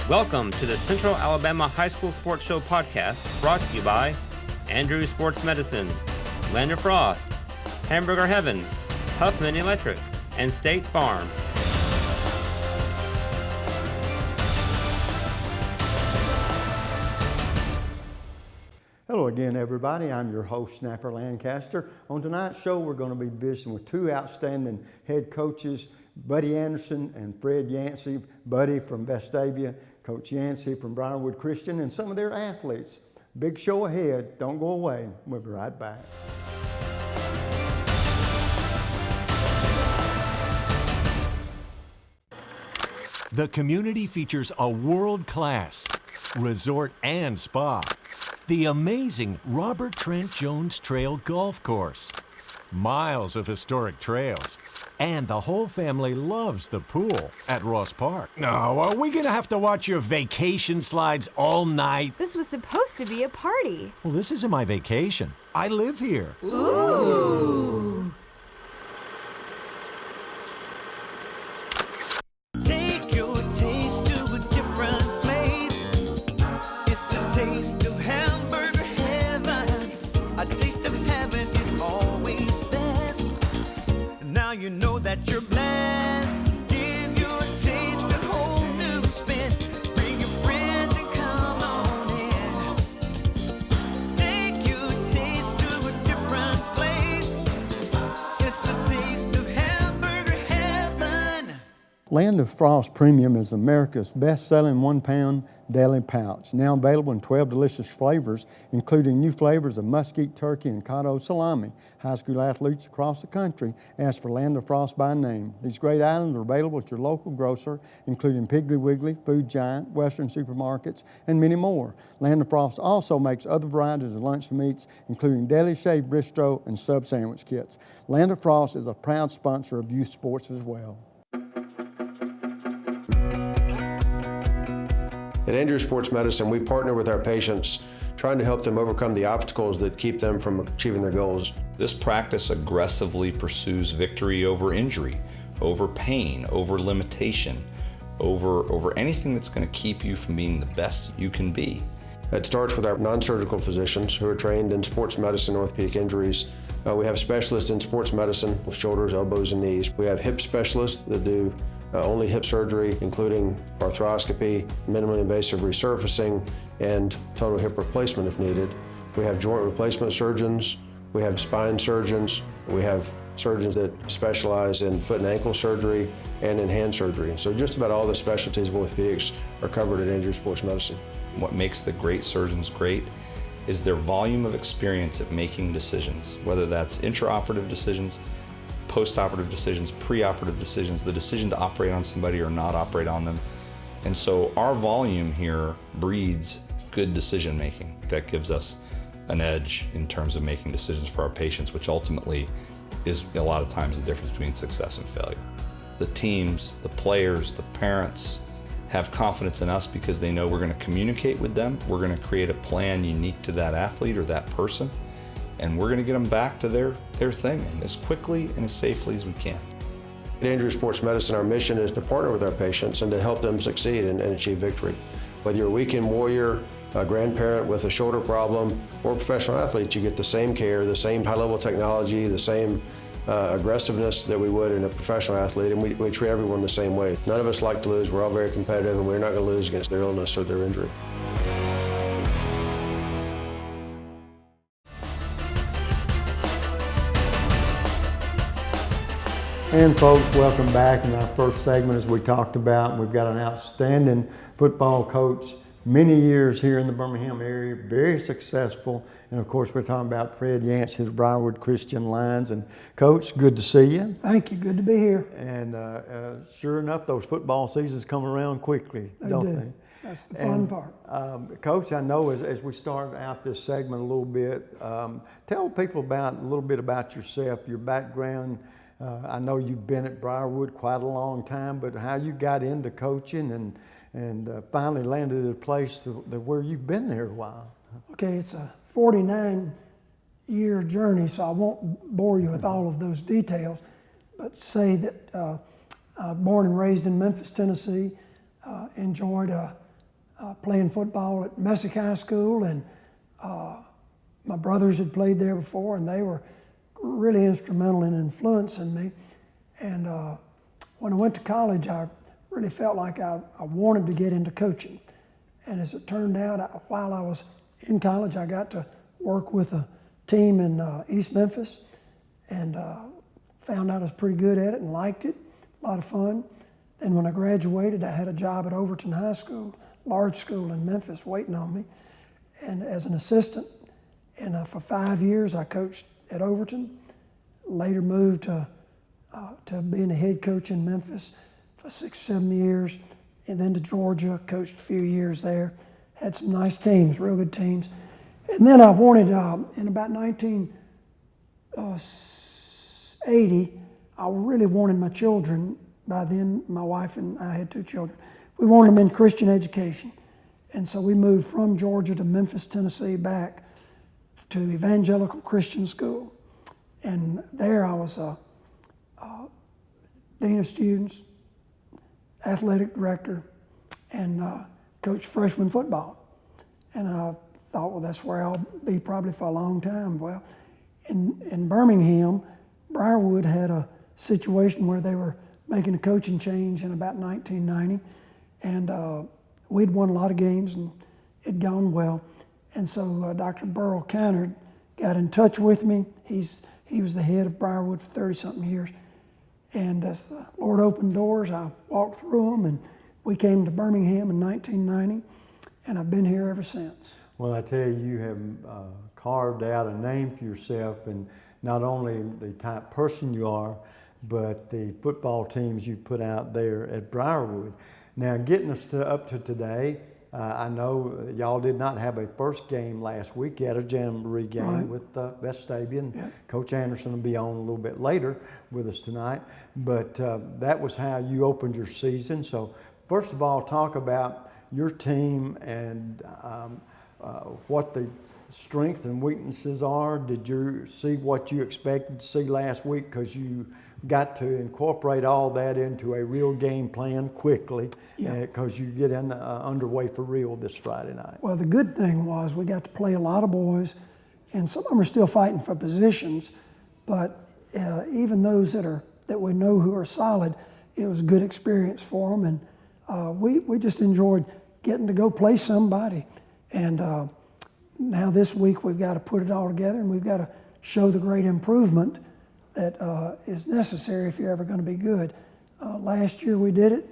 Welcome to the Central Alabama High School Sports Show podcast, brought to you by Andrew Sports Medicine, Land of Frost, Hamburger Heaven, Huffman Electric, and State Farm. Hello again, everybody. I'm your host, Snapper Lancaster. On tonight's show, we're going to be visiting with two outstanding head coaches, Buddy Anderson and Fred Yancey. Buddy from Vestavia, Coach Yancey from Briarwood Christian, and some of their athletes. Big show ahead. Don't go away. We'll be right back. The community features a world-class resort and spa, the amazing Robert Trent Jones Trail Golf Course, miles of historic trails, and the whole family loves the pool at Ross Park. No, are we gonna have to watch your vacation slides all night? This was supposed to be a party. Well, this isn't my vacation. I live here. Ooh. Take your taste to a different place. It's the taste of hamburger heaven. A taste of heaven is always best. Now you know that you're blessed. Give your taste a whole new spin. Bring your friends and come on in. Take your taste to a different place. It's the taste of hamburger heaven. Land of Frost Premium is America's best-selling 1-pound deli pouch, now available in 12 delicious flavors, including new flavors of mesquite turkey and cotto salami. High school athletes across the country ask for Land of Frost by name. These great items are available at your local grocer, including Piggly Wiggly, Food Giant, Western supermarkets, and many more. Land of Frost also makes other varieties of lunch meats, including deli shaved bistro and sub sandwich kits. Land of Frost is a proud sponsor of youth sports as well. At Andrew Sports Medicine, we partner with our patients, trying to help them overcome the obstacles that keep them from achieving their goals. This practice aggressively pursues victory over injury, over pain, over limitation, over anything that's going to keep you from being the best you can be. It starts with our non-surgical physicians who are trained in sports medicine, orthopedic injuries. We have specialists in sports medicine with shoulders, elbows, and knees. We have hip specialists that do only hip surgery, including arthroscopy, minimally invasive resurfacing, and total hip replacement if needed. We have joint replacement surgeons. We have spine surgeons. We have surgeons that specialize in foot and ankle surgery and in hand surgery. So just about all the specialties of orthopedics are covered at Andrew Sports Medicine. What makes the great surgeons great is their volume of experience at making decisions, whether that's intraoperative decisions, post-operative decisions, pre-operative decisions, the decision to operate on somebody or not operate on them. And so our volume here breeds good decision making. That gives us an edge in terms of making decisions for our patients, which ultimately is a lot of times the difference between success and failure. The teams, the players, the parents have confidence in us because they know we're going to communicate with them. We're going to create a plan unique to that athlete or that person, and we're going to get them back to their thing and as quickly and as safely as we can. At Andrew Sports Medicine, our mission is to partner with our patients and to help them succeed and achieve victory. Whether you're a weekend warrior, a grandparent with a shoulder problem, or a professional athlete, you get the same care, the same high-level technology, the same aggressiveness that we would in a professional athlete, and we treat everyone the same way. None of us like to lose. We're all very competitive, and we're not going to lose against their illness or their injury. And folks, welcome back. In our first segment, as we talked about, we've got an outstanding football coach, many years here in the Birmingham area, very successful. And of course, we're talking about Fred Yancey, his Briarwood Christian Lions. And Coach, good to see you. Thank you, good to be here. And sure enough, those football seasons come around quickly, don't they? That's the fun part. Coach, I know as we start out this segment a little bit, tell people a little bit about yourself, your background. I know you've been at Briarwood quite a long time, but how you got into coaching and finally landed at a place where you've been there a while. Okay, it's a 49-year journey, so I won't bore you with all of those details, but say that born and raised in Memphis, Tennessee, enjoyed a playing football at Messick High School, and my brothers had played there before, and they were really instrumental in influencing me. And when I went to college, I really felt like I wanted to get into coaching. And as it turned out, while I was in college, I got to work with a team in East Memphis, and found out I was pretty good at it and liked it, a lot of fun. Then when I graduated, I had a job at Overton High School, large school in Memphis, waiting on me, and as an assistant. And for 5 years, I coached at Overton. Later moved to being a head coach in Memphis for 6, 7 years, and then to Georgia, coached a few years there. Had some nice teams, real good teams. And then I wanted, in about 1980, I really wanted my children. By then, my wife and I had 2 children. We wanted them in Christian education. And so we moved from Georgia to Memphis, Tennessee, back to Evangelical Christian School. And there I was dean of students, athletic director, and coached freshman football. And I thought, well, that's where I'll be probably for a long time. Well, in Birmingham, Briarwood had a situation where they were making a coaching change in about 1990, and we'd won a lot of games and it'd gone well. And so Dr. Burl Cannard got in touch with me. He was the head of Briarwood for 30-something years. And as the Lord opened doors, I walked through them, and we came to Birmingham in 1990, and I've been here ever since. Well, I tell you, you have carved out a name for yourself, and not only the type of person you are, but the football teams you've put out there at Briarwood. Now, getting us up to today, I know y'all did not have a first game last week. You had a jamboree game with Vestavia, and Coach Anderson will be on a little bit later with us tonight. But that was how you opened your season. So first of all, talk about your team and what the strengths and weaknesses are. Did you see what you expected to see last week? Because you got to incorporate all that into a real game plan quickly, because you get underway for real this Friday night. Well, the good thing was we got to play a lot of boys, and some of them are still fighting for positions, but even those that we know who are solid, it was a good experience for them, and we just enjoyed getting to go play somebody. And now this week we've got to put it all together, and we've got to show the great improvement that is necessary if you're ever going to be good. Last year we did it.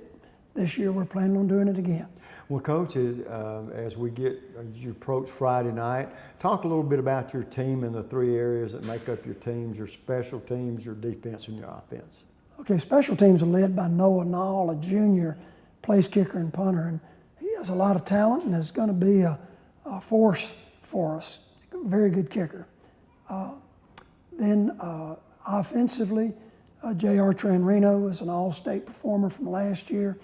This year we're planning on doing it again. Well, Coach, as you approach Friday night, talk a little bit about your team and the 3 areas that make up your teams: your special teams, your defense, and your offense. Okay, special teams are led by Noah Nall, a junior place kicker and punter, and he has a lot of talent and is going to be a force for us. Very good kicker. Then offensively, J.R. Tranrino is an all-state performer from last year.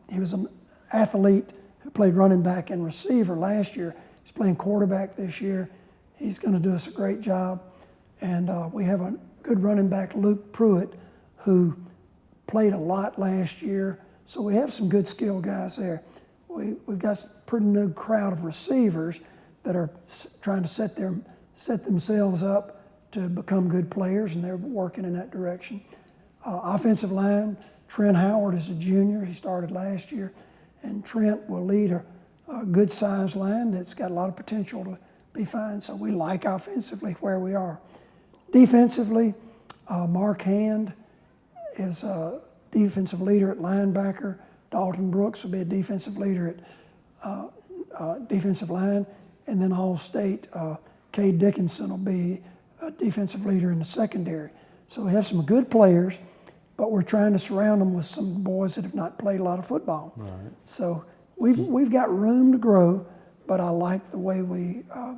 He was an athlete who played running back and receiver last year. He's playing quarterback this year. He's going to do us a great job. And we have a good running back, Luke Pruitt, who played a lot last year. So we have some good skill guys there. We've got a pretty new crowd of receivers that are trying to set themselves up to become good players, and they're working in that direction. Offensive line, Trent Howard is a junior. He started last year, and Trent will lead a good-sized line that's got a lot of potential to be fine. So we like offensively where we are. Defensively, Mark Hand is a defensive leader at linebacker. Dalton Brooks will be a defensive leader at defensive line, and then All-State Cade Dickinson will be a defensive leader in the secondary. So we have some good players, but we're trying to surround them with some boys that have not played a lot of football. Right. So we've got room to grow, but I like the way we are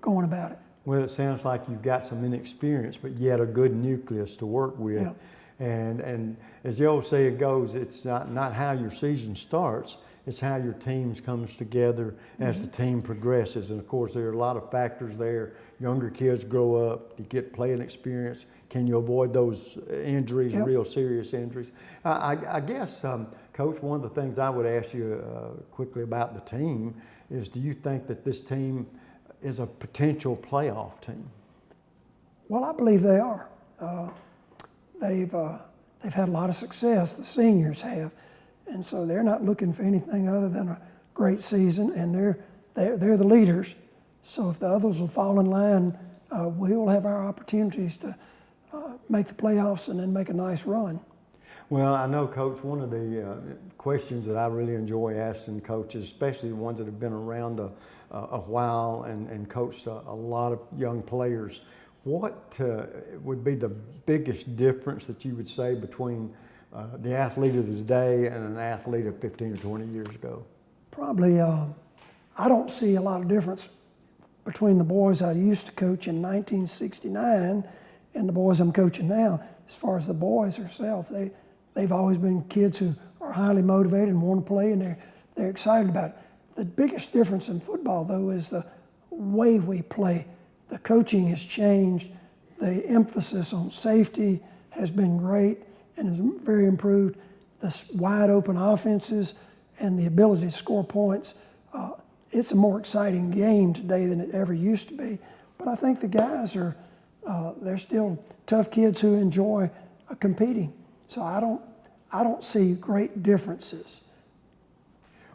going about it. Well, it sounds like you've got some inexperience, but yet a good nucleus to work with. Yeah. And as the old saying goes, it's not how your season starts, It's how your teams comes together as the team progresses. And of course, there are a lot of factors there. Younger kids grow up, you get playing experience. Can you avoid those injuries, real serious injuries? I guess, Coach, one of the things I would ask you quickly about the team is, do you think that this team is a potential playoff team? Well, I believe they are. They've had a lot of success, the seniors have, and so they're not looking for anything other than a great season, and they're the leaders. So if the others will fall in line, we will have our opportunities to make the playoffs and then make a nice run. Well, I know, Coach, one of the questions that I really enjoy asking coaches, especially the ones that have been around a while and coached a lot of young players, what would be the biggest difference that you would say between the athlete of today and an athlete of 15 or 20 years ago? Probably, I don't see a lot of difference between the boys I used to coach in 1969 and the boys I'm coaching now. As far as the boys themselves, they've always been kids who are highly motivated and want to play, and they're excited about it. The biggest difference in football, though, is the way we play. The coaching has changed. The emphasis on safety has been great and is very improved. The wide open offenses and the ability to score points, it's a more exciting game today than it ever used to be. But I think the guys they're still tough kids who enjoy competing. So I don't see great differences.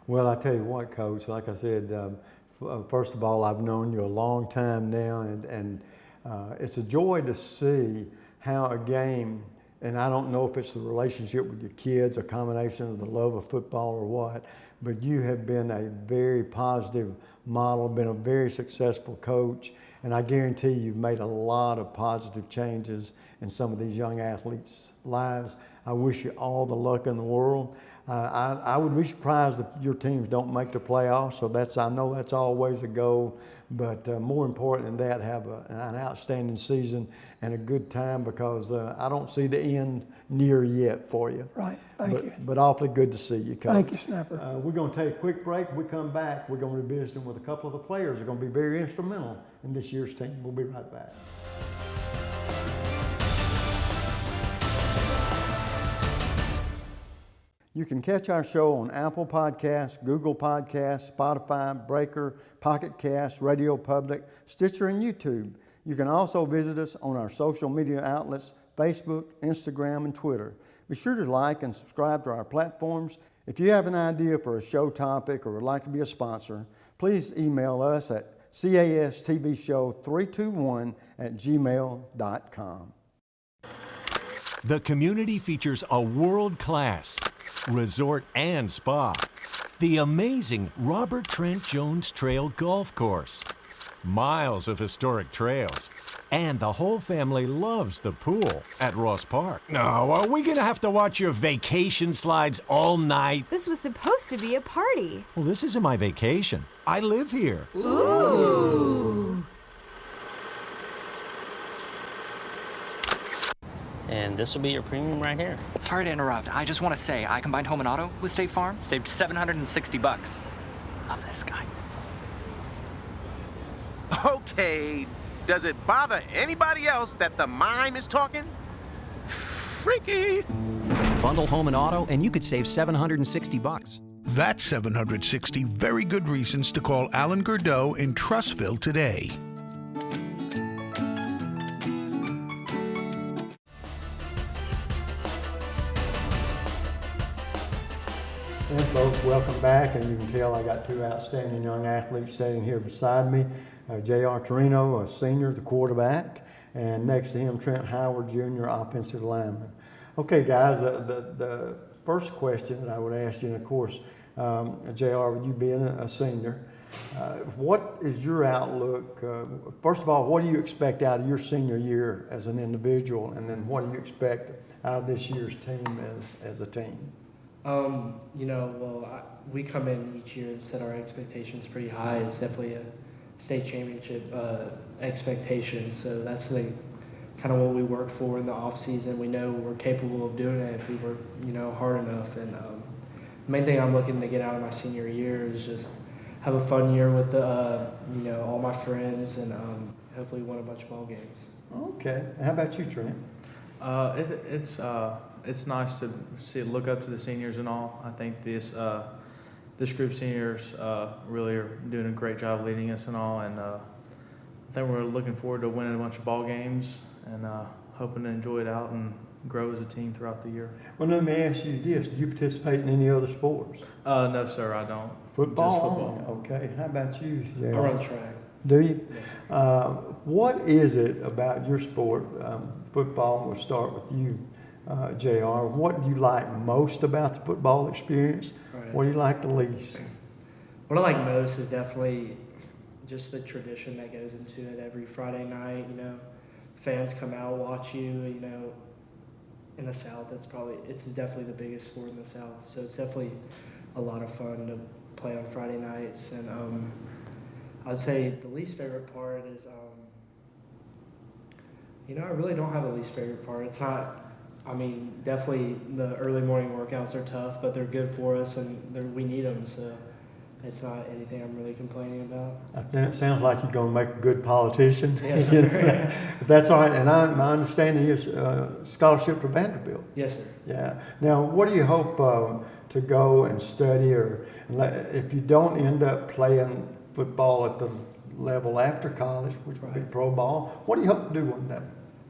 Well, I tell you what, Coach, like I said, first of all, I've known you a long time now, and it's a joy to see how a game, and I don't know if it's the relationship with your kids, a combination of the love of football or what, but you have been a very positive model, been a very successful coach, and I guarantee you've made a lot of positive changes in some of these young athletes' lives. I wish you all the luck in the world. I would be surprised if your teams don't make the playoffs, so I know that's always a goal, but more important than that, have an outstanding season and a good time, because I don't see the end near yet for you. Right, thank you. But awfully good to see you, Coach. Thank you, Snapper. We're going to take a quick break. When we come back, we're going to be visiting with a couple of the players that are going to be very instrumental in this year's team. We'll be right back. You can catch our show on Apple Podcasts, Google Podcasts, Spotify, Breaker, Pocket Cast, Radio Public, Stitcher, and YouTube. You can also visit us on our social media outlets, Facebook, Instagram, and Twitter. Be sure to like and subscribe to our platforms. If you have an idea for a show topic or would like to be a sponsor, please email us at castvshow321@gmail.com. The community features a world-class resort and spa, the amazing Robert Trent Jones Trail Golf Course, miles of historic trails, and the whole family loves the pool at Ross Park. No, are we gonna have to watch your vacation slides all night? This was supposed to be a party. Well, this isn't my vacation. I live here. Ooh. And this will be your premium right here. Sorry to interrupt. I just want to say I combined home and auto with State Farm. Saved $760. Love this guy. Okay, does it bother anybody else that the mime is talking? Freaky. Bundle home and auto, and you could save $760. That's 760 very good reasons to call Alan Gurdeau in Trussville today. And folks, welcome back, and you can tell I got two outstanding young athletes sitting here beside me. J.R. Torino, a senior, the quarterback, and next to him, Trent Howard, junior, offensive lineman. Okay, guys, the first question that I would ask you, and of course, J.R., with you being a senior, what is your outlook? First of all, what do you expect out of your senior year as an individual, and then what do you expect out of this year's team as a team? We come in each year and set our expectations pretty high. It's definitely a state championship expectation. So that's kind of what we work for in the off season. We know we're capable of doing it if we work, hard enough. And the main thing I'm looking to get out of my senior year is just have a fun year with the, all my friends and hopefully win a bunch of ball games. Okay. How about you, Trent? It's nice to look up to the seniors and all. I think this group of seniors really are doing a great job leading us and all, and I think we're looking forward to winning a bunch of ball games and hoping to enjoy it out and grow as a team throughout the year. Well, let me ask you this: do you participate in any other sports? No, sir, I don't. Football? Just football. Okay. How about you, I JR? run track. Do you? What is it about your sport, football? We'll start with you, JR. What do you like most about the football experience? Right. What do you like the least? What I like most is definitely just the tradition that goes into it every Friday night. Fans come out, watch you. In the South, it's definitely the biggest sport in the South. So it's definitely a lot of fun to play on Friday nights. And I'd say the least favorite part is, I really don't have a least favorite part. It's not. Definitely the early morning workouts are tough, but they're good for us and we need them. So it's not anything I'm really complaining about. It sounds like you're going to make a good politician. Yes, sir. That's all right. And my understanding is scholarship to Vanderbilt. Yes, sir. Yeah. Now, what do you hope to go and study, or if you don't end up playing football at the level after college, which would be pro ball, what do you hope to do one day?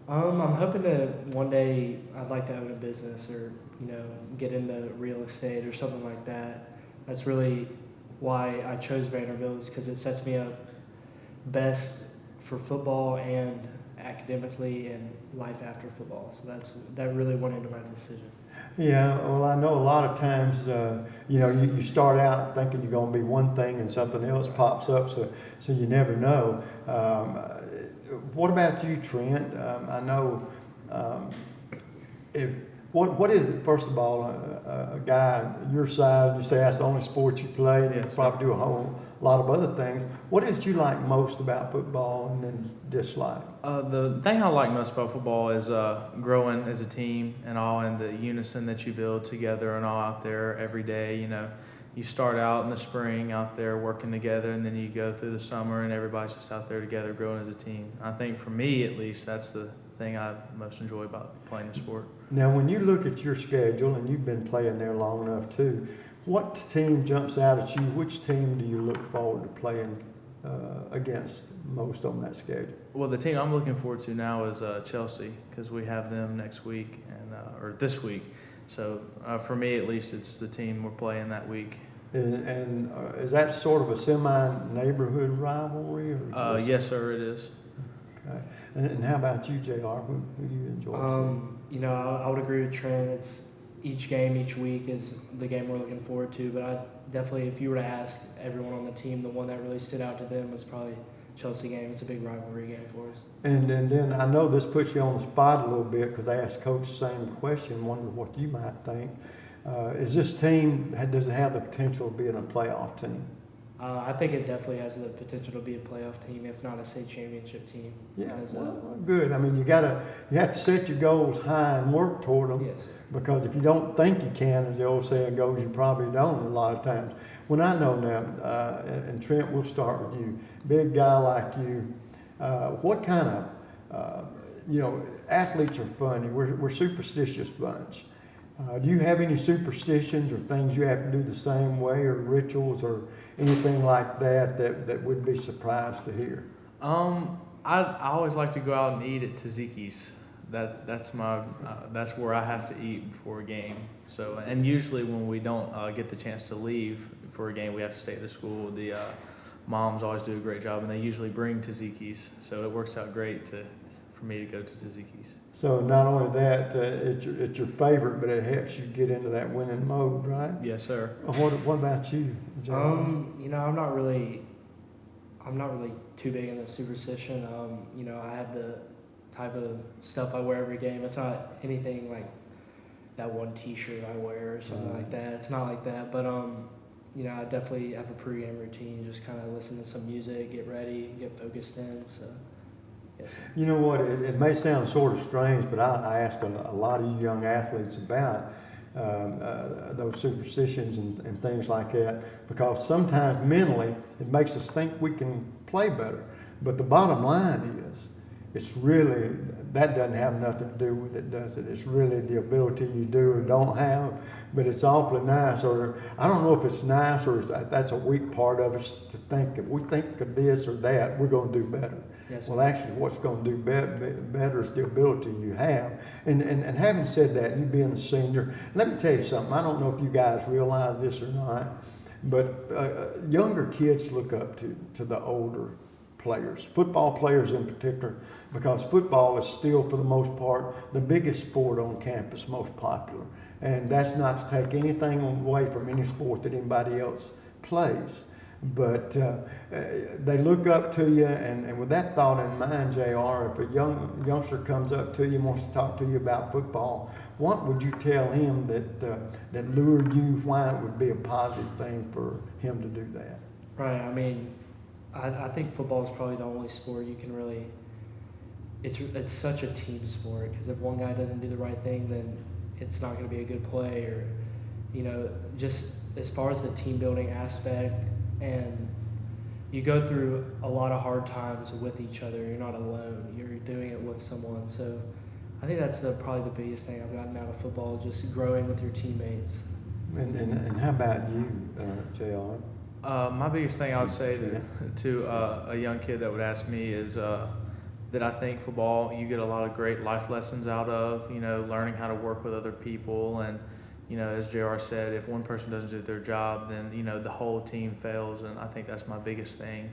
I'm hoping to one day I'd like to own a business or get into real estate or something like that. That's really why I chose Vanderbilt, is because it sets me up best for football and academically and life after football. So that really went into my decision. Yeah, well, I know a lot of times, you start out thinking you're going to be one thing and something else pops up, so you never know. What about you, Trent? I know, what is it, first of all, a guy your size, you say that's the only sport you play, and you probably do a whole lot of other things. What is it you like most about football and then dislike? The thing I like most about football is growing as a team and all, and the unison that you build together and all out there every day. You start out in the spring out there working together, and then you go through the summer and everybody's just out there together growing as a team. I think for me, at least, that's the thing I most enjoy about playing the sport. Now, when you look at your schedule, and you've been playing there long enough too, what team jumps out at you? Which team do you look forward to playing against most on that schedule? Well, the team I'm looking forward to now is Chelsea, because we have them next week or this week. So for me, at least, it's the team we're playing that week. And is that sort of a semi-neighborhood rivalry? Or yes, sir, it is. Okay. And how about you, JR? Who do you enjoy seeing? I would agree with Trent. It's each game, each week is the game we're looking forward to. But I definitely, if you were to ask everyone on the team, the one that really stood out to them was probably Chelsea game. It's a big rivalry game for us. And then I know this puts you on the spot a little bit, because I asked Coach the same question, wonder what you might think. Is this team, does it have the potential of being a playoff team? I think it definitely has the potential to be a playoff team, if not a state championship team. Yeah, good. I mean, you have to set your goals high and work toward them. Yes. Because if you don't think you can, as the old saying goes, you probably don't a lot of times. When I know now, and Trent, we'll start with you. Big guy like you, what kind of, athletes are funny. We're a superstitious bunch. Do you have any superstitions or things you have to do the same way, or rituals or anything like that would be surprised to hear? I always like to go out and eat at Tzatziki's. That's where I have to eat before a game. So, and usually when we don't get the chance to leave for a game, we have to stay at the school. The moms always do a great job, and they usually bring Tzatziki's. So it works out great for me to go to Tzatziki's. So not only that, it's your favorite, but it helps you get into that winning mode, right? Yes, sir. What about you, John? I'm not really too big into superstition. I have the type of stuff I wear every game. It's not anything like that one T-shirt I wear or something like that. It's not like that, but I definitely have a pregame routine. Just kind of listen to some music, get ready, get focused in. So. Yes, sir. You know what, it may sound sort of strange, but I ask a lot of you young athletes about, those superstitions and things like that, because sometimes mentally it makes us think we can play better. But the bottom line is, it's really, that doesn't have nothing to do with it, does it? It's really the ability you do or don't have, but it's awfully nice, or I don't know if it's nice or that's a weak part of us to think, if we think of this or that, we're going to do better. Yes. Well, actually, what's going to do better is the ability you have. And having said that, you being a senior, let me tell you something. I don't know if you guys realize this or not, but younger kids look up to the older players, football players in particular, because football is still, for the most part, the biggest sport on campus, most popular. And that's not to take anything away from any sport that anybody else plays. But they look up to you, and with that thought in mind, JR, if a youngster comes up to you and wants to talk to you about football, what would you tell him that lured you, why it would be a positive thing for him to do that? Right, I mean, I think football is probably the only sport you can really, it's such a team sport, because if one guy doesn't do the right thing, then it's not going to be a good play, or, you know, just as far as the team building aspect, and you go through a lot of hard times with each other. You're not alone. You're doing it with someone. So I think that's probably the biggest thing I've gotten out of football, just growing with your teammates. And how about you, JR? My biggest thing I would say to a young kid that would ask me is that I think football, you get a lot of great life lessons out of, you know, learning how to work with other people. And, you know, as JR said, if one person doesn't do their job, then, you know, the whole team fails. And I think that's my biggest thing,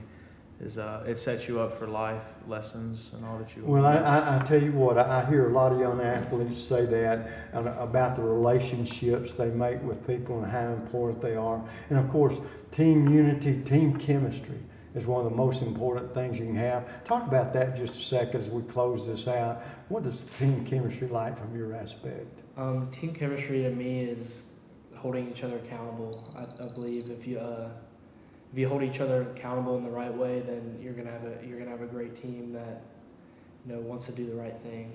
is it sets you up for life lessons and all that you want. Well, I tell you what, I hear a lot of young athletes say that about the relationships they make with people and how important they are. And of course, team unity, team chemistry is one of the most important things you can have. Talk about that just a second as we close this out. What is team chemistry like from your aspect? Team chemistry to me is holding each other accountable. I believe if you hold each other accountable in the right way, then you're gonna have a great team that, you know, wants to do the right thing.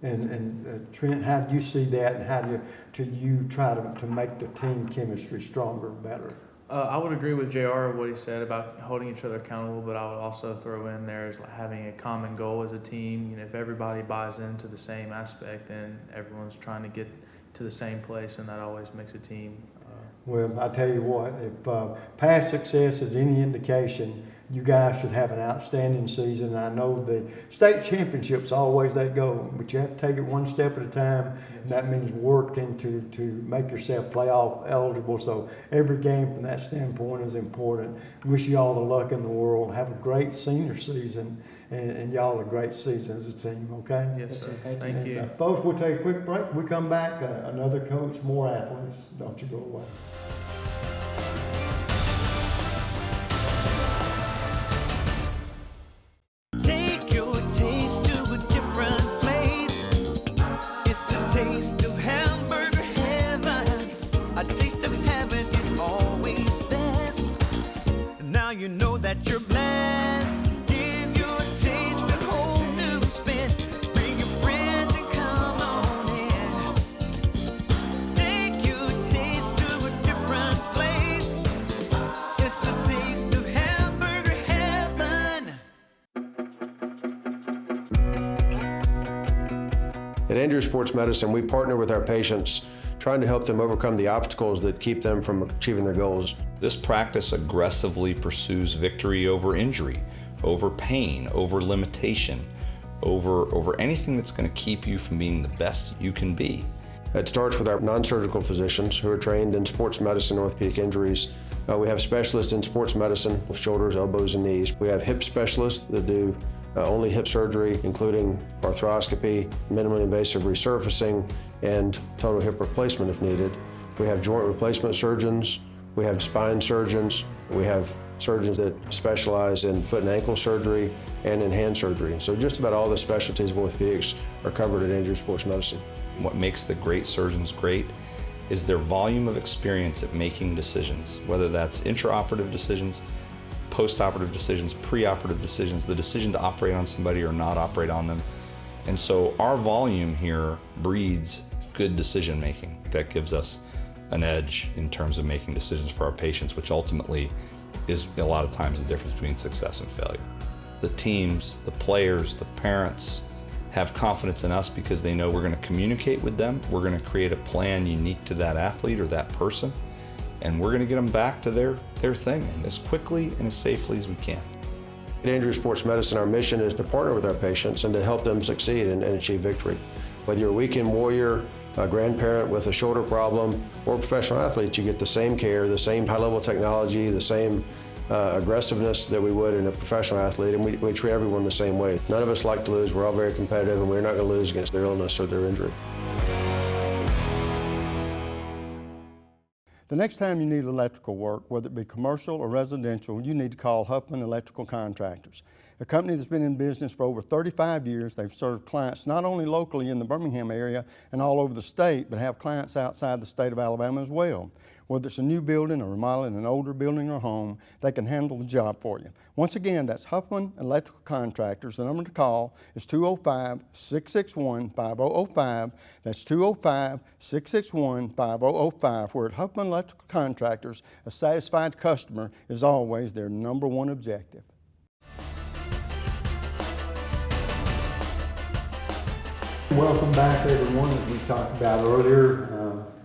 And Trent, how do you see that, and how do you try to make the team chemistry stronger, better? I would agree with JR what he said about holding each other accountable, but I would also throw in there is like having a common goal as a team. You know, if everybody buys into the same aspect, then everyone's trying to get to the same place, and that always makes a team. Well, I tell you what, if past success is any indication, you guys should have an outstanding season. I know the state championship's always that goal, but you have to take it one step at a time, and that means working to make yourself playoff eligible. So every game from that standpoint is important. Wish you all the luck in the world. Have a great senior season, and y'all a great season as a team, okay? Yes, sir. Thank you. Folks, we'll take a quick break. When we come back, another coach, more athletes. Don't you go away. Take your taste to a different place. It's the taste of hamburger heaven. A taste of heaven is always best. Now you know that you're blessed. Give your taste a whole new spin. Bring your friends and come on in. Take your taste to a different place. It's the taste of hamburger heaven. At Andrew Sports Medicine, we partner with our patients, trying to help them overcome the obstacles that keep them from achieving their goals. This practice aggressively pursues victory over injury, over pain, over limitation, over anything that's going to keep you from being the best you can be. It starts with our non-surgical physicians who are trained in sports medicine, orthopedic injuries. We have specialists in sports medicine with shoulders, elbows, and knees. We have hip specialists that do only hip surgery, including arthroscopy, minimally invasive resurfacing, and total hip replacement if needed. We have joint replacement surgeons. We have spine surgeons. We have surgeons that specialize in foot and ankle surgery and in hand surgery. So just about all the specialties of orthopedics are covered at Andrew Sports Medicine. What makes the great surgeons great is their volume of experience at making decisions, whether that's intraoperative decisions, postoperative decisions, preoperative decisions, the decision to operate on somebody or not operate on them. And so our volume here breeds good decision making that gives us an edge in terms of making decisions for our patients, which ultimately is a lot of times the difference between success and failure. The teams, the players, the parents have confidence in us because they know we're going to communicate with them, we're going to create a plan unique to that athlete or that person, and we're going to get them back to their thing and as quickly and as safely as we can. At Injury Sports Medicine, our mission is to partner with our patients and to help them succeed and achieve victory. Whether you're a weekend warrior, a grandparent with a shoulder problem, or a professional athlete, you get the same care, the same high-level technology, the same aggressiveness that we would in a professional athlete, and we treat everyone the same way. None of us like to lose. We're all very competitive, and we're not going to lose against their illness or their injury. The next time you need electrical work, whether it be commercial or residential, you need to call Huffman Electrical Contractors, a company that's been in business for over 35 years. They've served clients not only locally in the Birmingham area and all over the state, but have clients outside the state of Alabama as well. Whether it's a new building or remodeling an older building or home, they can handle the job for you. Once again, that's Huffman Electrical Contractors. The number to call is 205-661-5005. That's 205-661-5005. Where at Huffman Electrical Contractors, a satisfied customer is always their #1 objective. Welcome back, everyone. As we talked about earlier,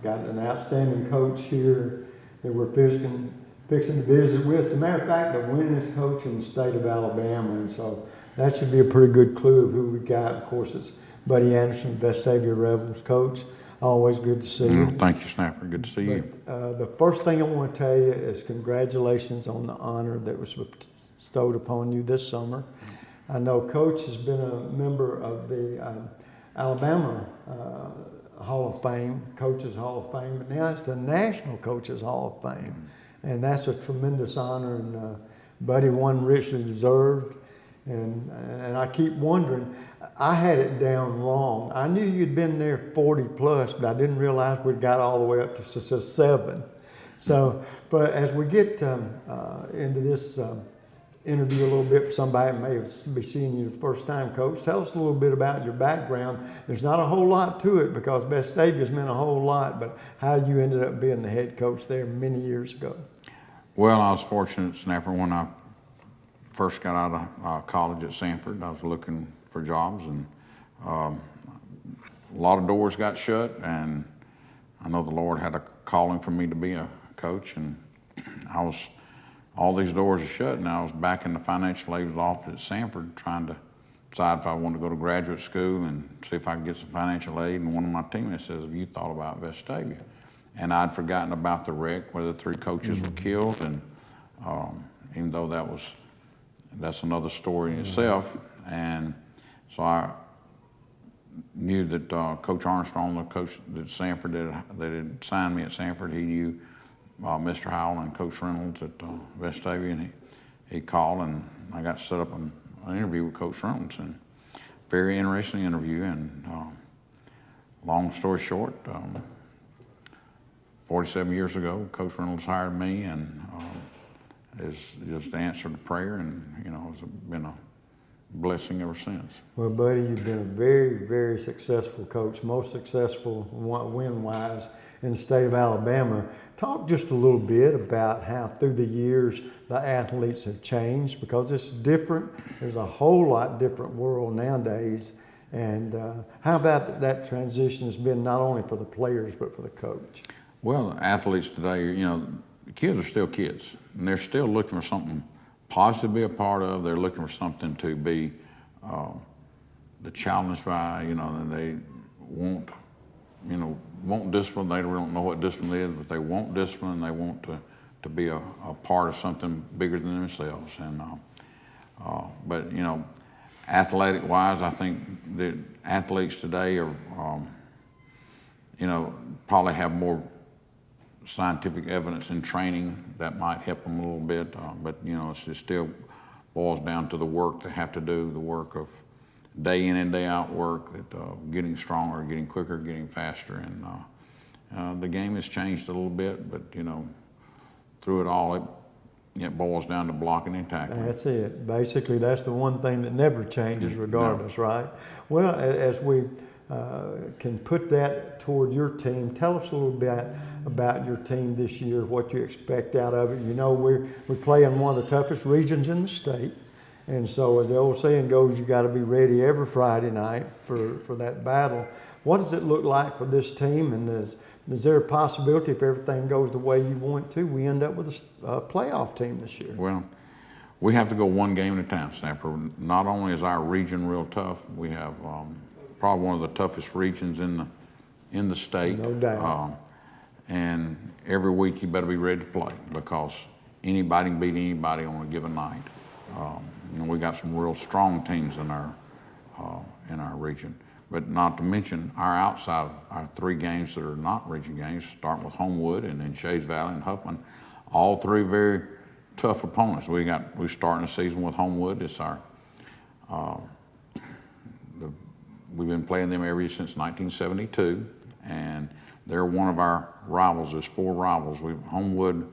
got an outstanding coach here that we're fixing to visit with. As a matter of fact, the winningest coach in the state of Alabama, and so that should be a pretty good clue of who we got. Of course, it's Buddy Anderson, Vestavia Rebels coach. Always good to see you. Thank you, Snapper. Good to see you. The first thing I want to tell you is congratulations on the honor that was bestowed upon you this summer. I know Coach has been a member of the Alabama Hall of Fame, Coaches Hall of Fame, but now it's the National Coaches Hall of Fame. And that's a tremendous honor, and Buddy won richly deserved. And I keep wondering, I had it down wrong. I knew you'd been there 40 plus, but I didn't realize we'd got all the way up to 7. So, but as we get into this interview a little bit for somebody that may be seeing you the first time, Coach, tell us a little bit about your background. There's not a whole lot to it because Vestavia's meant a whole lot, but how you ended up being the head coach there many years ago. Well, I was fortunate, Snapper, when I first got out of college at Sanford. I was looking for jobs, and a lot of doors got shut, and I know the Lord had a calling for me to be a coach, and all these doors are shut, and I was back in the financial aid office at Sanford trying to decide if I wanted to go to graduate school and see if I could get some financial aid. And one of my teammates says, "Have you thought about Vestavia?" And I'd forgotten about the wreck where the 3 coaches were killed, and even though that's another story in itself. And so I knew that Coach Armstrong, the coach at Sanford that had signed me at Sanford, he knew Mr. Howell and Coach Reynolds at Vestavia, and he called, and I got set up an interview with Coach Reynolds, and very interesting interview. And long story short, 47 years ago, Coach Reynolds hired me, and has just answered the prayer, and it's been a blessing ever since. Well, Buddy, you've been a very, very successful coach, most successful win-wise in the state of Alabama. Talk just a little bit about how through the years the athletes have changed, because it's different. There's a whole lot different world nowadays. And how about that transition has been not only for the players but for the coach? Well, athletes today, the kids are still kids, and they're still looking for something positive to be a part of. They're looking for something to be the challenged by, and they want discipline. They don't know what discipline is, but they want discipline. They want to be a part of something bigger than themselves. And but athletic-wise, I think that athletes today are, probably have more scientific evidence and training that might help them a little bit. But it still boils down to the work they have to do, the work of day in and day out work, that getting stronger, getting quicker, getting faster. And the game has changed a little bit, but through it all, it boils down to blocking and tackling. That's it. Basically, that's the one thing that never changes regardless, right? Well, as we can put that toward your team. Tell us a little bit about your team this year, what you expect out of it. You know, we play in one of the toughest regions in the state. And so as the old saying goes, you got to be ready every Friday night for that battle. What does it look like for this team? And is there a possibility, if everything goes the way you want to, we end up with a playoff team this year? Well, we have to go one game at a time, Snapper. Not only is our region real tough, we have probably one of the toughest regions in the state. No doubt. And every week you better be ready to play, because anybody can beat anybody on a given night. And we got some real strong teams in our region. But not to mention our outside, our 3 games that are not region games, starting with Homewood and then Shades Valley and Huffman, all 3 very tough opponents. We're starting the season with Homewood. It's our we've been playing them every year since 1972, and they're one of our rivals. There's 4 rivals. We've Homewood,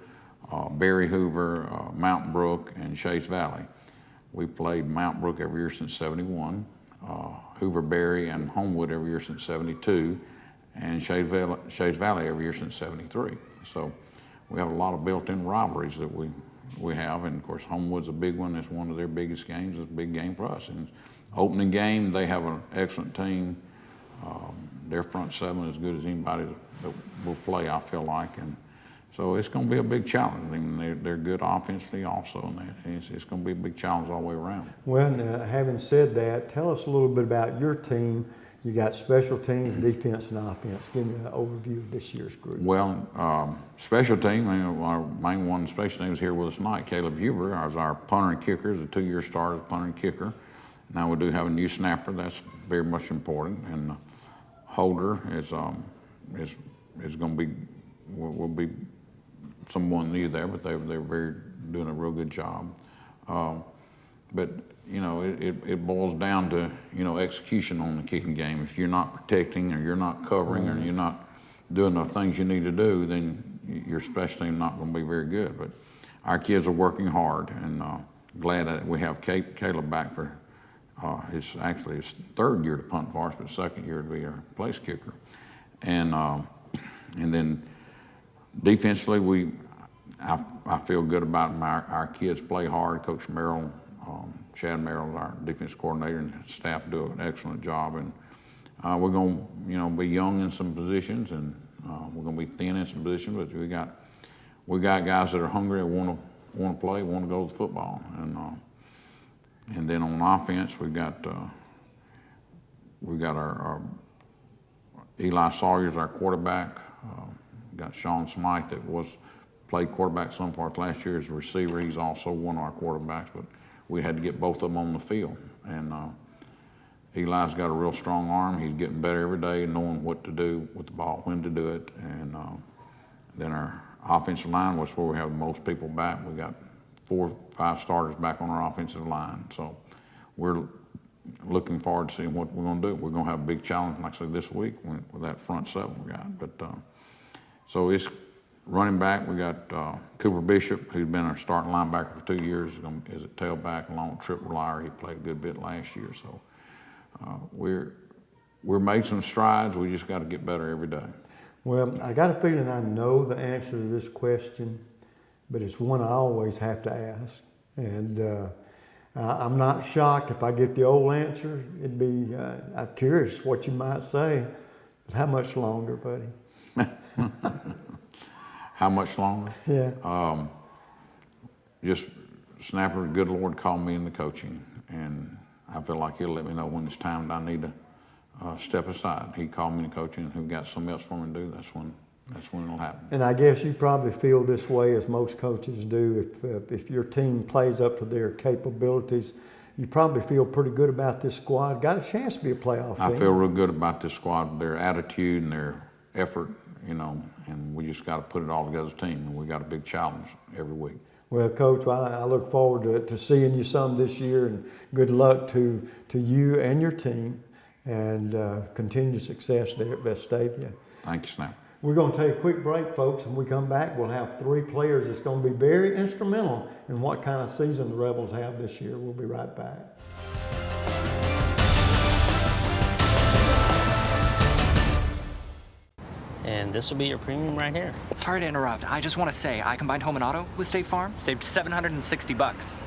Berry Hoover, Mountain Brook, and Shades Valley. We played Mountain Brook every year since '71, Hoover Berry and Homewood every year since '72, and Shades Valley every year since '73. So we have a lot of built-in rivalries that we have, and of course Homewood's a big one. It's one of their biggest games. It's a big game for us. And opening game, they have an excellent team. Their front 7 is as good as anybody that will play, I feel like. And so it's going to be a big challenge. I mean, they're good offensively also, and it's going to be a big challenge all the way around. Well, having said that, tell us a little bit about your team. You got special teams, defense, and offense. Give me an overview of this year's group. Well, special team, our main one special teams here with us tonight, Caleb Huber, is our punter and kicker, is a 2-year starter as punter and kicker. Now we do have a new snapper. That's very much important, and holder is going to be will be someone new there, but they're doing a real good job. But you know, it boils down to, you know, execution on the kicking game. If you're not protecting, or you're not covering, or you're not doing the things you need to do, then your special team not going to be very good. But our kids are working hard, and glad that we have Caleb back for his 3rd year to punt for us, but 2nd year to be our place kicker. And then defensively, I feel good about our kids play hard. Coach Merrill, Chad Merrill, our defense coordinator, and staff do an excellent job. And we're going to, you know, be young in some positions, and we're going to be thin in some positions. But we got guys that are hungry and want to play, want to go to football. And then on offense, we've got our Eli Sawyer's our quarterback. We've got Sean Smythe that played quarterback some part last year as a receiver. He's also one of our quarterbacks, but we had to get both of them on the field. And Eli's got a real strong arm. He's getting better every day, knowing what to do with the ball, when to do it. And then our offensive line was where we have the most people back. We got 4 or 5 starters back on our offensive line. So we're looking forward to seeing what we're going to do. We're going to have a big challenge, like I said, this week with that front 7 we got. But so it's running back. We got Cooper Bishop, who's been our starting linebacker for 2 years, is a tailback along with Trip Relier. He played a good bit last year. So we're made some strides. We just got to get better every day. Well, I got a feeling I know the answer to this question, but it's one I always have to ask. And I'm not shocked if I get the old answer. It'd be, I'm curious what you might say. But how much longer, buddy? How much longer? Yeah. Just Snapper, good Lord called me into coaching, and I feel like he'll let me know when it's time that I need to step aside. He called me into coaching, and who got something else for me to do, that's when it'll happen. And I guess you probably feel this way as most coaches do. If your team plays up to their capabilities, you probably feel pretty good about this squad. Got a chance to be a playoff team. I feel real good about this squad, their attitude and their effort, you know, and we just got to put it all together as a team, and we got a big challenge every week. Well, Coach, I look forward to seeing you some this year, and good luck to you and your team, and continued success there at Vestavia. Thank you, Snap. We're going to take a quick break, folks. When we come back, we'll have 3 players that's going to be very instrumental in what kind of season the Rebels have this year. We'll be right back. And this will be your premium right here. Sorry to interrupt. I just want to say I combined home and auto with State Farm. Saved $760.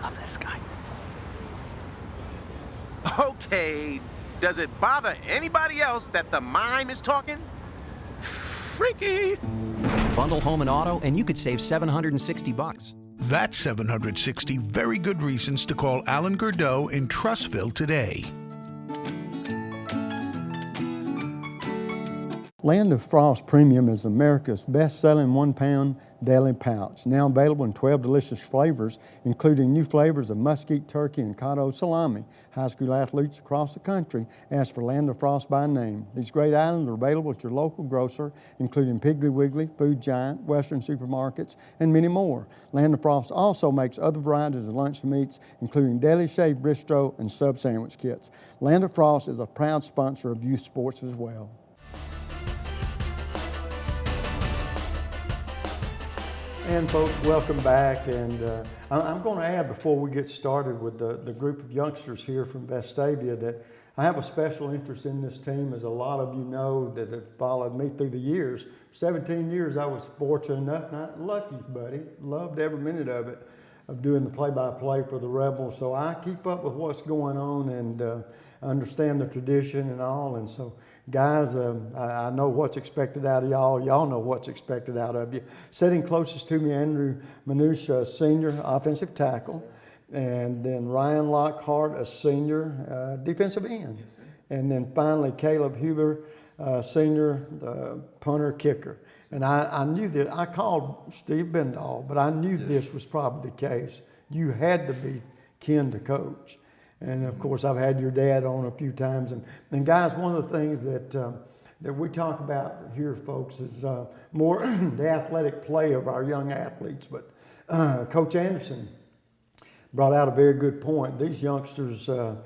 Love this guy. Okay, does it bother anybody else that the mime is talking? Freaky. Bundle home and auto, and you could save $760. That's 760 very good reasons to call Alan Gurdeau in Trussville today. Land of Frost Premium is America's best-selling 1-pound deli pouch, now available in 12 delicious flavors, including new flavors of mesquite turkey and cotto salami. High school athletes across the country ask for Land of Frost by name. These great items are available at your local grocer, including Piggly Wiggly, Food Giant, Western supermarkets, and many more. Land of Frost also makes other varieties of lunch meats, including deli shaved bistro and sub sandwich kits. Land of Frost is a proud sponsor of youth sports as well. And folks, welcome back. And I'm going to add before we get started with the group of youngsters here from Vestavia that I have a special interest in this team, as a lot of you know that have followed me through the years. 17 years I was fortunate enough, not lucky, buddy, loved every minute of it, of doing the play-by-play for the Rebels. So I keep up with what's going on and understand the tradition and all. And so guys, I know what's expected out of y'all. Y'all know what's expected out of you. Sitting closest to me, Andrew Manusha, senior offensive tackle, and then Ryan Lockhart, a senior defensive end. Yes, and then finally Caleb Huber, senior punter kicker. And I knew that. I called Steve Bendall, but I knew this was probably the case. You had to be kin to coach. And of course, I've had your dad on a few times. And guys, one of the things that we talk about here, folks, is more the athletic play of our young athletes. But Coach Anderson brought out a very good point. These youngsters, I'm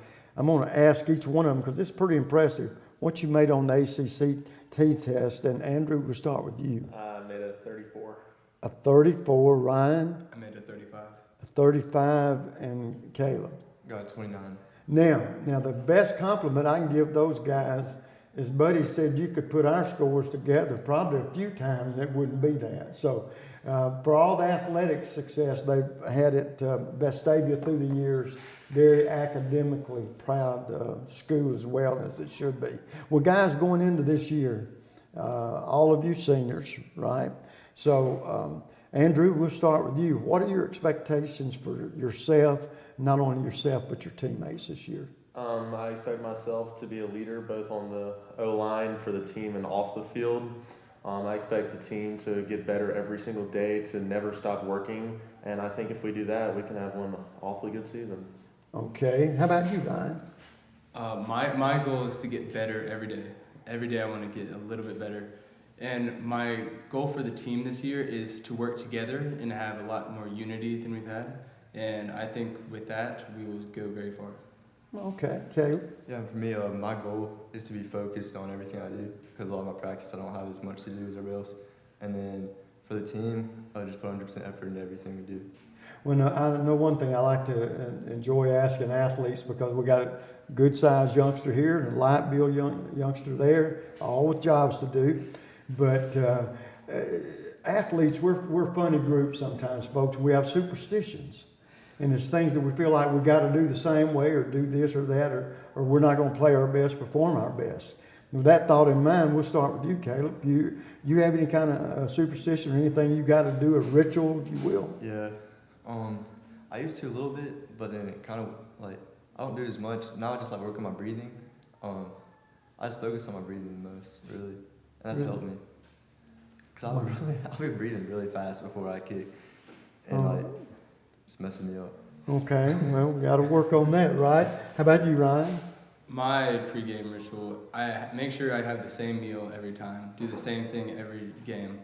going to ask each one of them, because it's pretty impressive what you made on the ACT test. And Andrew, we'll start with you. I made a 34. A 34. Ryan? I made a 35. A 35. And Caleb? Got 29. Now the best compliment I can give those guys is Buddy said you could put our scores together probably a few times and it wouldn't be that. So for all the athletic success they've had at Vestavia through the years, very academically proud school as well, as it should be. Well, guys, going into this year, all of you seniors, right? So Andrew, we'll start with you. What are your expectations for yourself, not only yourself, but your teammates this year? I expect myself to be a leader both on the O-line for the team and off the field. I expect the team to get better every single day, to never stop working. And I think if we do that, we can have one awfully good season. Okay. How about you, Ryan? My goal is to get better every day. Every day I want to get a little bit better. And my goal for the team this year is to work together and have a lot more unity than we've had. And I think with that, we will go very far. Okay. Caleb? Yeah, for me, my goal is to be focused on everything I do, because a lot of my practice I don't have as much to do as everybody else. And then for the team, I just put 100% effort into everything we do. Well, I know one thing I like to enjoy asking athletes, because we got a good-sized youngster here and a light build youngster there, all with jobs to do. But athletes, we're a funny group sometimes, folks. We have superstitions. And it's things that we feel like we got to do the same way, or do this or that, or we're not going to play our best, perform our best. With that thought in mind, we'll start with you, Caleb. You have any kind of superstition or anything you got to do, a ritual, if you will? Yeah. I used to a little bit, but then it kind of like, I don't do it as much. Now I just like work on my breathing. I just focus on my breathing the most, really. And that's Really? helped me. Because I'll be breathing really fast before I kick. And like, it's messing me up. Okay, well, we got to work on that, right? How about you, Ryan? My pregame ritual, I make sure I have the same meal every time, do the same thing every game.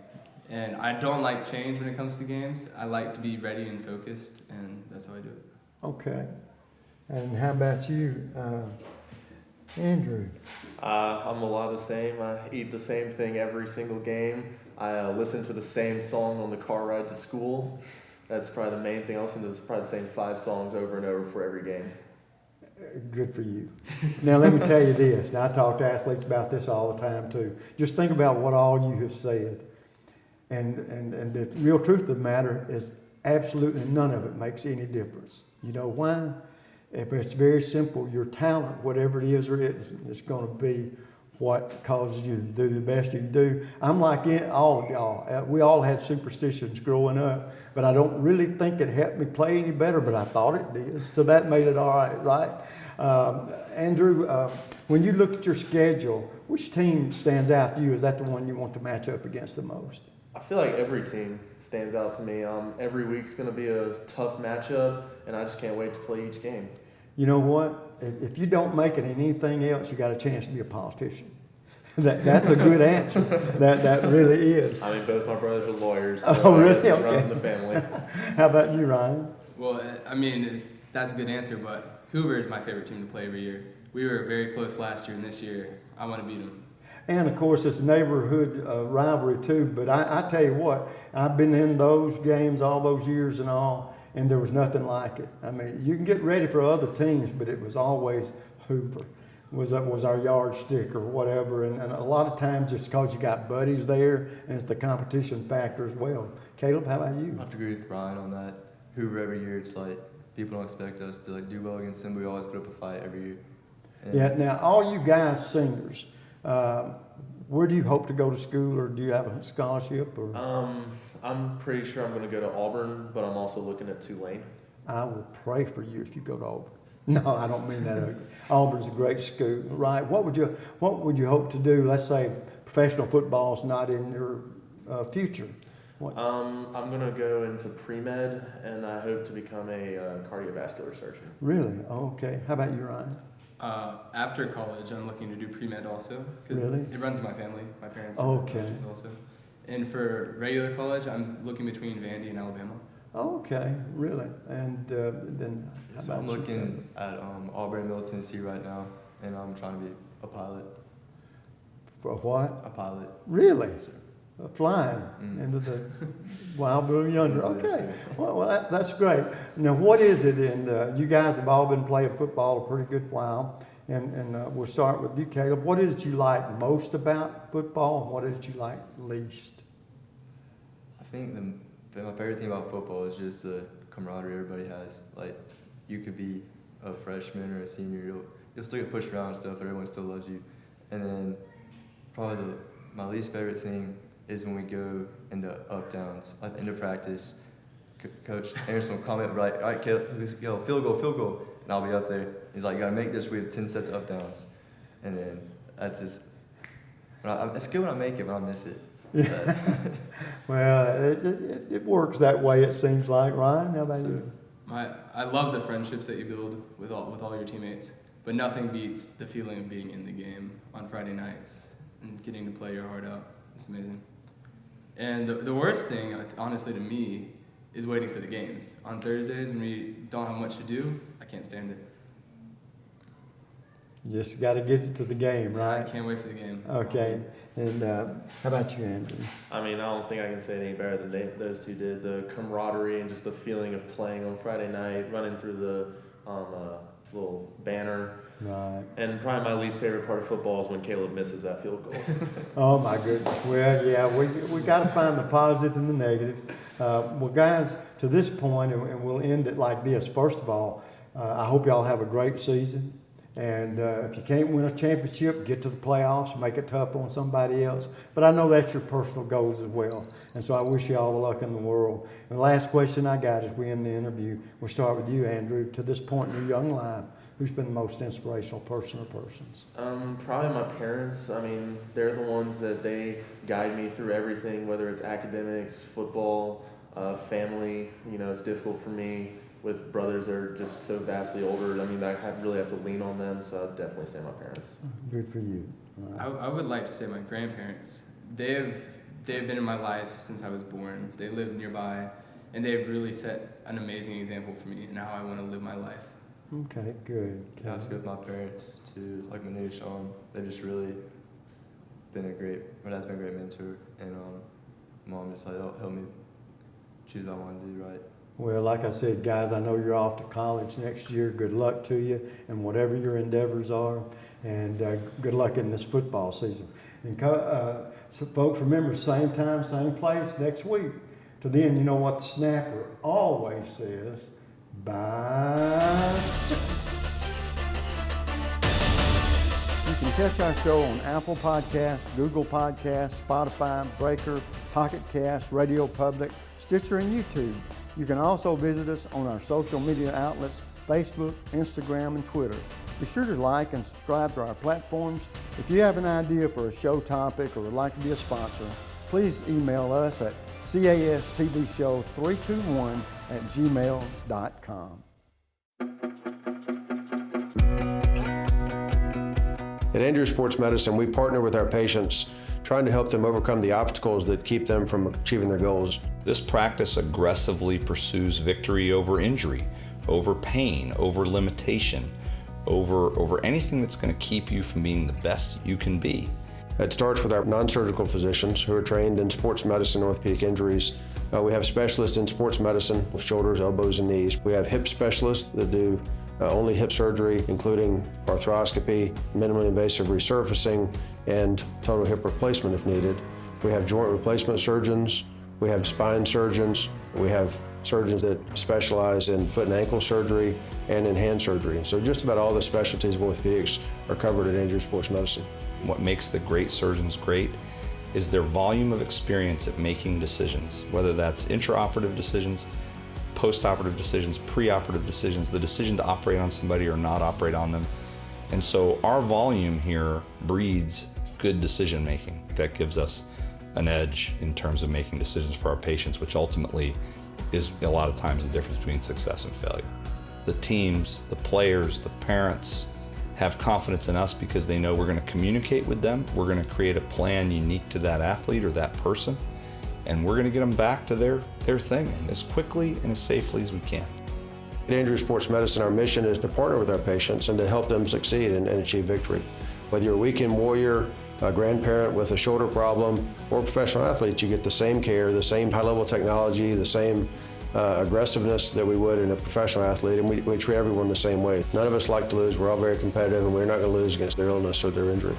And I don't like change when it comes to games. I like to be ready and focused, and that's how I do it. Okay. And how about you, Andrew? I'm a lot the same. I eat the same thing every single game. I listen to the same song on the car ride to school. That's probably the main thing. I listen to probably the same 5 songs over and over for every game. Good for you. Now, let me tell you this. Now, I talk to athletes about this all the time, too. Just think about what all you have said. And the real truth of the matter is absolutely none of it makes any difference. You know why? If it's very simple. Your talent, whatever it is or isn't, it's going to be what causes you to do the best you can do. I'm like all of y'all. We all had superstitions growing up, but I don't really think it helped me play any better, but I thought it did. So that made it all right, right? Andrew, when you look at your schedule, which team stands out to you? Is that the one you want to match up against the most? I feel like every team stands out to me. Every week's going to be a tough matchup, and I just can't wait to play each game. You know what? If you don't make it in anything else, you got a chance to be a politician. That's a good answer. That really is. I mean, both my brothers are lawyers, so oh, really? I guess it runs in the family. How about you, Ryan? Well, I mean, that's a good answer, but Hoover is my favorite team to play every year. We were very close last year, and this year, I want to beat them. And, of course, it's neighborhood rivalry, too. But I tell you what, I've been in those games all those years and all, and there was nothing like it. I mean, you can get ready for other teams, but it was always Hoover was our yardstick or whatever. And a lot of times it's because you got buddies there, and it's the competition factor as well. Caleb, how about you? I have to agree with Brian on that. Hoover every year, it's like people don't expect us to do well against them. We always put up a fight every year. And yeah. Now, all you guys seniors, where do you hope to go to school, or do you have a scholarship? Or I'm pretty sure I'm going to go to Auburn, but I'm also looking at Tulane. I will pray for you if you go to Auburn. No, I don't mean that. Auburn's a great school, right? What would you hope to do? Let's say professional football is not in your future. What? I'm going to go into pre-med, and I hope to become a cardiovascular surgeon. Really? Okay. How about you, Ryan? After college, I'm looking to do pre-med also. Really? It runs in my family. My parents are doctors also. And for regular college, I'm looking between Vandy and Alabama. Okay, really? And then how so about I'm looking at Auburn, Middle Tennessee right now, and I'm trying to be a pilot. For what? A pilot. Really? Yes, sir. Flying into the wild blue yonder. Okay, well that's great. Now, what is it? And you guys have all been playing football a pretty good while, and we'll start with you, Caleb. What is it you like most about football, and what is it you like least? I think my favorite thing about football is just the camaraderie everybody has. Like, you could be a freshman or a senior, you'll still get pushed around and stuff, but everyone still loves you. And then probably my least favorite thing is when we go into up downs, like into practice. Coach Anderson will comment, right, all right, Caleb, go, field goal. And I'll be up there. He's like, you gotta make this, we have 10 sets of up downs. And then it's good when I make it, but I miss it. Well, it works that way, it seems like. Ryan, how about you? I love the friendships that you build with all your teammates, but nothing beats the feeling of being in the game on Friday nights and getting to play your heart out. It's amazing. And the worst thing, honestly, to me, is waiting for the games. On Thursdays, when we don't have much to do, I can't stand it. You just got to get it to the game, right? I can't wait for the game. Okay. And how about you, Andrew? I mean, I don't think I can say anything better than those two did. The camaraderie and just the feeling of playing on Friday night, running through the little banner. Right. And probably my least favorite part of football is when Caleb misses that field goal. Oh, my goodness. Well, yeah, we got to find the positive and the negative. Well, guys, to this point, and we'll end it like this. First of all, I hope y'all have a great season. And if you can't win a championship, get to the playoffs, make it tough on somebody else. But I know that's your personal goals as well. And so I wish you all the luck in the world. And the last question I got as we end the interview, we'll start with you, Andrew. To this point in your young life, who's been the most inspirational person or persons? Probably my parents. I mean, they're the ones that they guide me through everything, whether it's academics, football, family. You know, it's difficult for me with brothers that are just so vastly older. I mean, I really have to lean on them, so I'd definitely say my parents. Good for you. I would like to say my grandparents. They've been in my life since I was born. They live nearby, and they've really set an amazing example for me and how I want to live my life. Okay, good. Yeah, I was good with my parents too. Like my name, Sean. They've just really been my dad's been a great mentor, and mom just like helped me choose what I want to do right. Well, like I said, guys, I know you're off to college next year. Good luck to you and whatever your endeavors are, and good luck in this football season. And so folks, remember, same time, same place next week. Till then, you know what the snapper always says, bye. You can catch our show on Apple Podcasts, Google Podcasts, Spotify, Breaker, Pocket Cast, Radio Public, Stitcher, and YouTube. You can also visit us on our social media outlets, Facebook, Instagram, and Twitter. Be sure to like and subscribe to our platforms. If you have an idea for a show topic or would like to be a sponsor, please email us at castvshow321@gmail.com. At Andrew Sports Medicine, we partner with our patients, trying to help them overcome the obstacles that keep them from achieving their goals. This practice aggressively pursues victory over injury, over pain, over limitation, over anything that's going to keep you from being the best you can be. It starts with our non-surgical physicians who are trained in sports medicine, orthopedic injuries. We have specialists in sports medicine with shoulders, elbows, and knees. We have hip specialists that do only hip surgery, including arthroscopy, minimally invasive resurfacing, and total hip replacement if needed. We have joint replacement surgeons. We have spine surgeons. We have surgeons that specialize in foot and ankle surgery and in hand surgery. So just about all the specialties of orthopedics are covered at Andrew Sports Medicine. What makes the great surgeons great is their volume of experience at making decisions, whether that's intraoperative decisions, post-operative decisions, pre-operative decisions, the decision to operate on somebody or not operate on them. And so our volume here breeds good decision making. That gives us an edge in terms of making decisions for our patients, which ultimately is a lot of times the difference between success and failure. The teams, the players, the parents have confidence in us because they know we're going to communicate with them. We're going to create a plan unique to that athlete or that person, and we're going to get them back to their thing as quickly and as safely as we can. At Andrew Sports Medicine, our mission is to partner with our patients and to help them succeed and achieve victory. Whether you're a weekend warrior, a grandparent with a shoulder problem, or a professional athlete, you get the same care, the same high-level technology, the same aggressiveness that we would in a professional athlete, and we treat everyone the same way. None of us like to lose. We're all very competitive, and we're not going to lose against their illness or their injury.